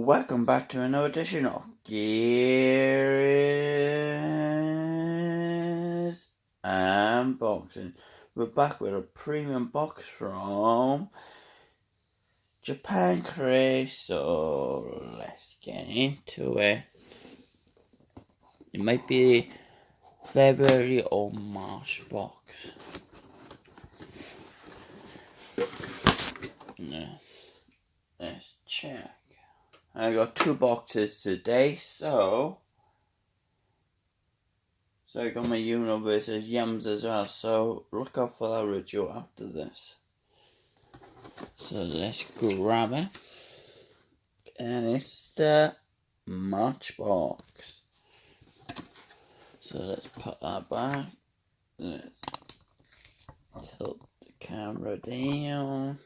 Welcome back to another edition of Gareth Unboxing. We're back with a premium box from Japan Crate, so let's get into it. It might be February or March box. Let's check. I got two boxes today, so I got my Uno versus Yums as well, so look out for that review after this. So let's grab it, and it's the March box. So let's put that back, let's tilt the camera down,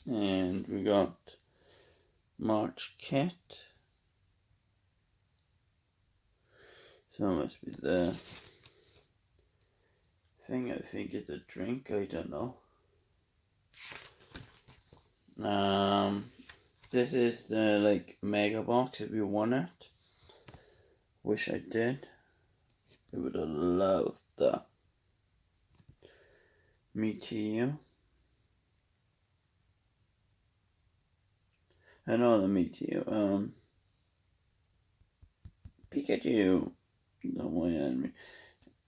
and we got March kit. So it must be the thing. I think it's a drink, I don't know. This is the mega box if you want it. Wish I did. I would have loved that. Me to you. I know the me to you. Pikachu. Don't worry,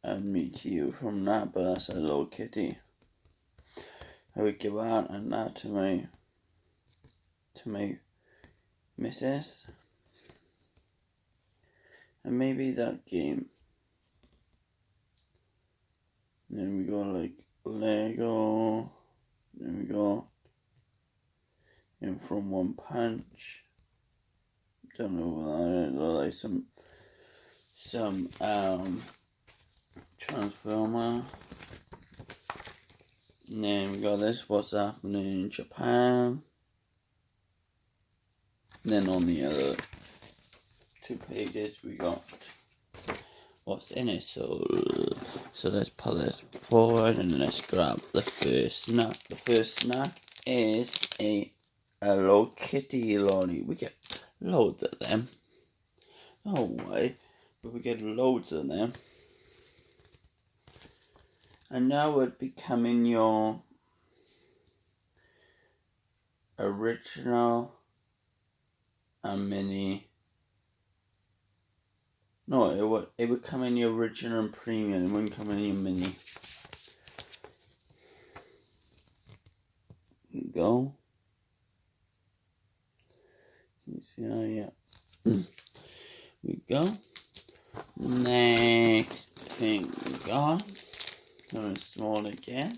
and me to you from that, but that's a little kitty. I would give that and that to my missus, and maybe that game. And then we got Lego. Then we got from One Punch. Don't know what that is. Like some Transformer. And then we got this, what's happening in Japan. And then on the other two pages we got what's in it. So let's pull this forward and let's grab the first snack. The first snack is a Hello Kitty lolly. We get loads of them. No way, but we get loads of them. And now we're becoming your original and mini. No, it would come in your original and premium. It wouldn't come in your mini. Here you go. You see how, yeah. We go. Next thing we got, something small again,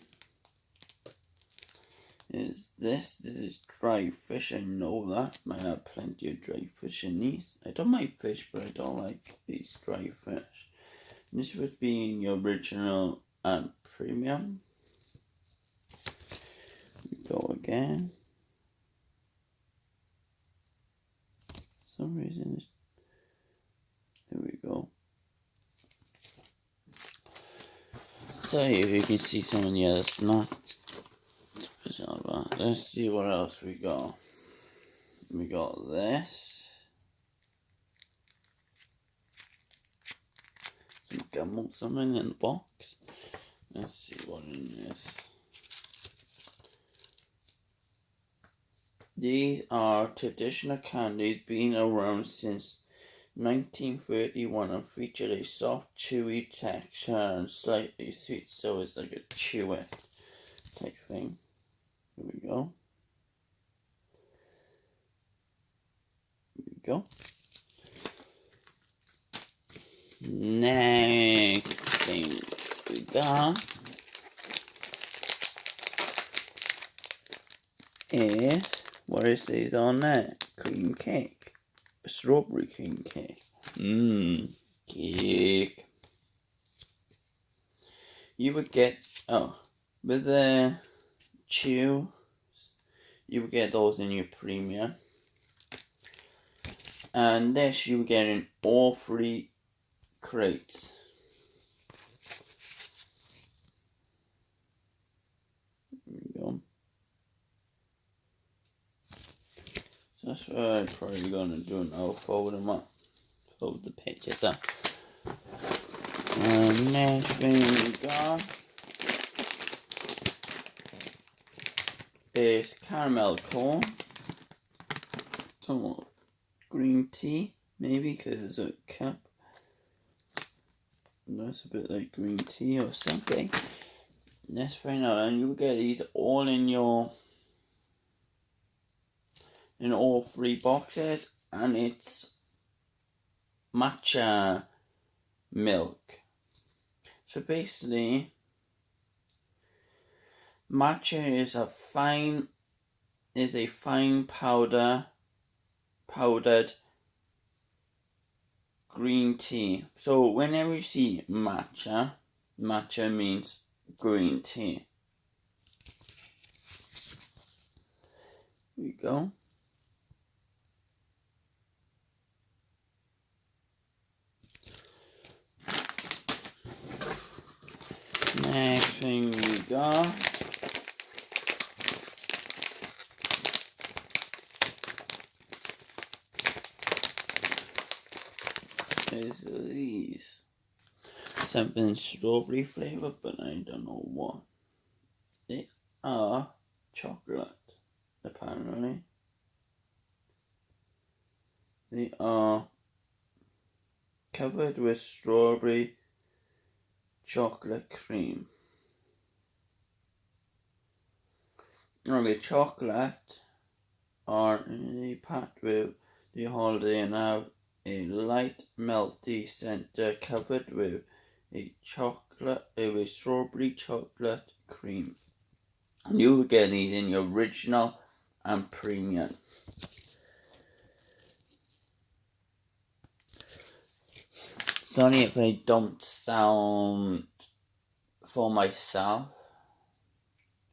is this. This is dry fish. I know that. I have plenty of dry fish in these. I don't mind fish, but I don't like these dry fish. This would be in your original and premium. We go again. For some reason, there we go. So if you can see some of the other snacks. Let's see what else we got. We got this. Some gum or something in the box. Let's see what it is. These are traditional candies being around since 1931 and featured a soft, chewy texture and slightly sweet, so it's like a chew it type thing. Here we go. Here we go. Next thing we got is, what it says on that? Cream cake. A strawberry cream cake. Cake. You would get, with the chew, you would get those in your premium. And this you would get in all three crates. There we go. That's what I'm probably gonna do now. Fold them up. Fold the pages up. Next thing we got is caramel corn. Some green tea, maybe, because it's a cup. That's a bit like green tea or something. Let's find out, and you get these all in all 3 boxes, and it's matcha milk. So basically, matcha is a fine powdered green tea. So whenever you see matcha means green tea. Here we go. Next thing we got is these. Something strawberry flavour, but I don't know what. They are chocolate, apparently. They are covered with strawberry chocolate cream. Now the chocolate are packed with the holiday and have a light melty center covered with a strawberry chocolate cream. And you will get these in your original and premium. Sorry if I don't sound for myself,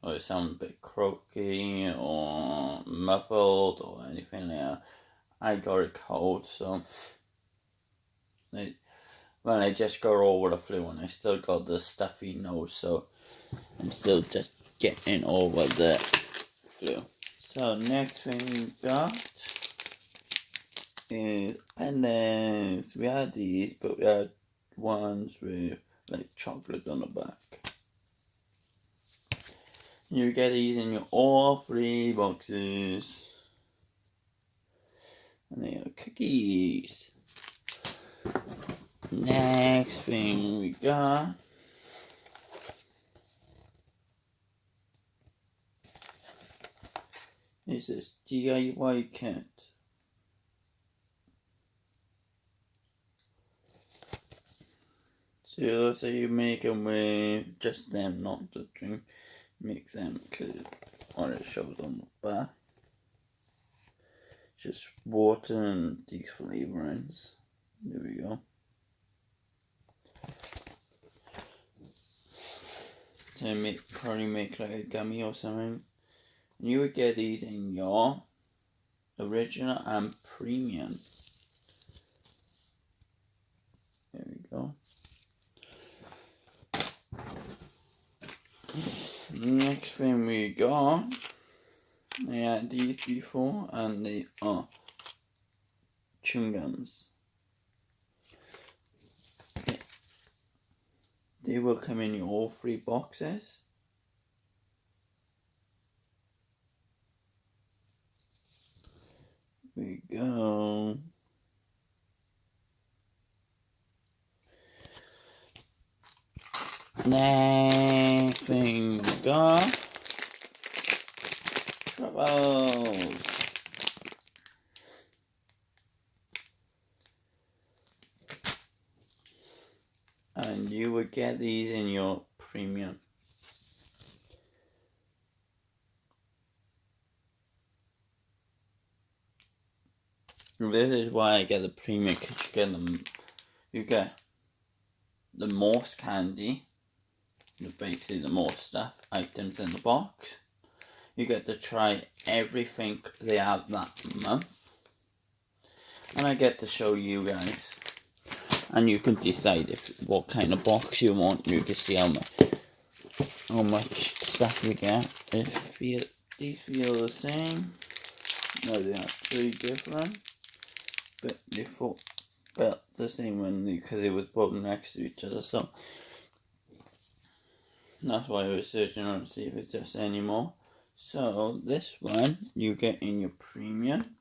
or it sounds a bit croaky or muffled or anything like that. I got a cold, so I just got over the flu and I still got the stuffy nose, so I'm still just getting over the flu. So next thing we got is pendants. We had these, but we had ones with like chocolate on the back. You get these in your all 3 boxes. And they are cookies. Next thing we got is this DIY kit. So you make them with just them, not the drink. Make them because what it shows on the back. Just water and these flavorings. There we go. So probably make like a gummy or something. And you would get these in your original and premium. There we go. Next thing we got, they had these before, and they are chewing gums. They will come in all 3 boxes. There we go. Next thing we got, troubles. And you would get these in your premium. This is why I get the premium, because you get the most candy. Basically the more stuff items in the box. You get to try everything they have that month, and I get to show you guys, and you can decide what kind of box you want. You can see how much stuff you get. These feel the same. No, they are 3 different, but they felt the same because it was both next to each other. So that's why I was searching around to see if it's just any more. So this one you get in your premium,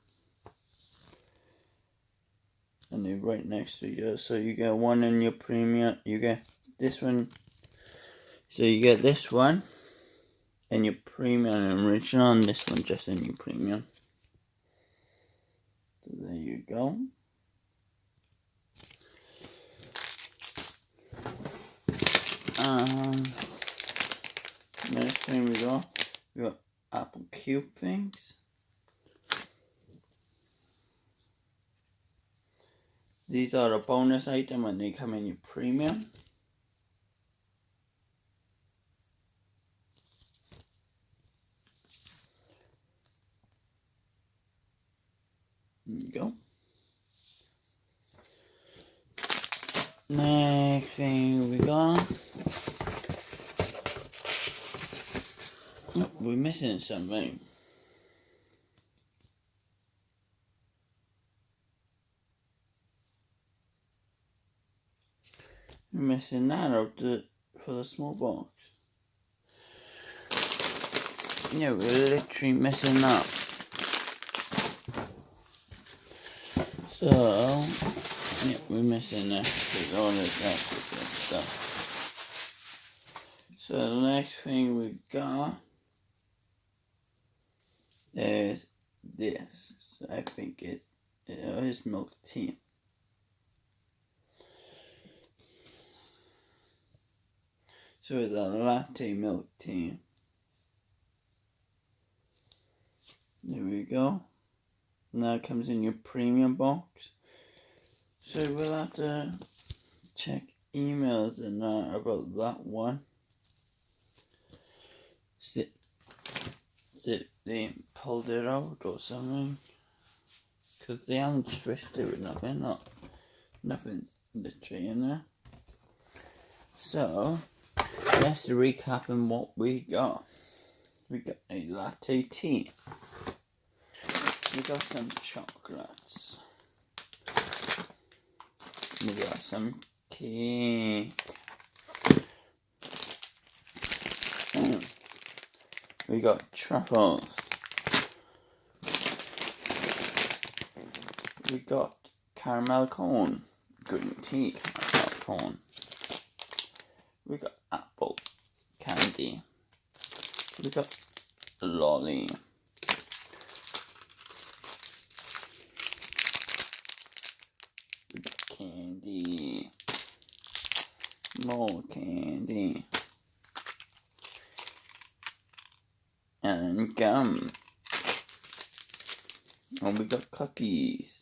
and they're right next to each other. So you get one in your premium. You get this one. So you get this one in your premium and original, and this one just in your premium. So there you go. Next thing we got Apple Cube things. These are a bonus item when they come in your premium. There you go. Next thing we got. Oh, we're missing something. We're missing that out for the small box. Yeah, we're literally missing that. So, yeah, we're missing that with all this extra stuff. So the next thing we got is this. So I think it is milk tea. So it's a latte milk tea. There we go. Now it comes in your premium box. So we'll have to check emails and about that one. See they pulled it out or something. Because they haven't switched it with nothing. Nothing's literally in there. So let's recap on what we got. We got a latte tea. We got some chocolates. We got some cake. We got truffles. We got caramel cone. Green tea caramel cone. We got apple candy. We got lolly. We got candy. More candy. And gum. And we got cookies.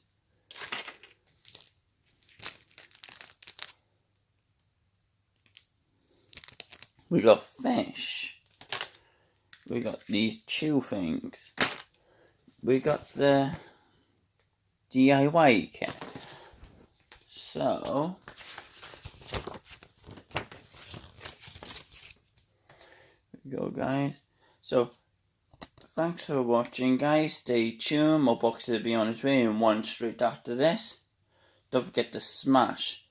We got fish. We got these chew things. We got the DIY kit. So there we go, guys. So thanks for watching, guys. Stay tuned. More boxes will be on its way, and one straight after this. Don't forget to smash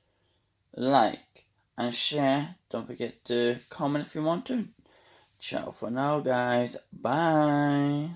like and share. Don't forget to comment if you want to. Ciao for now, guys. Bye.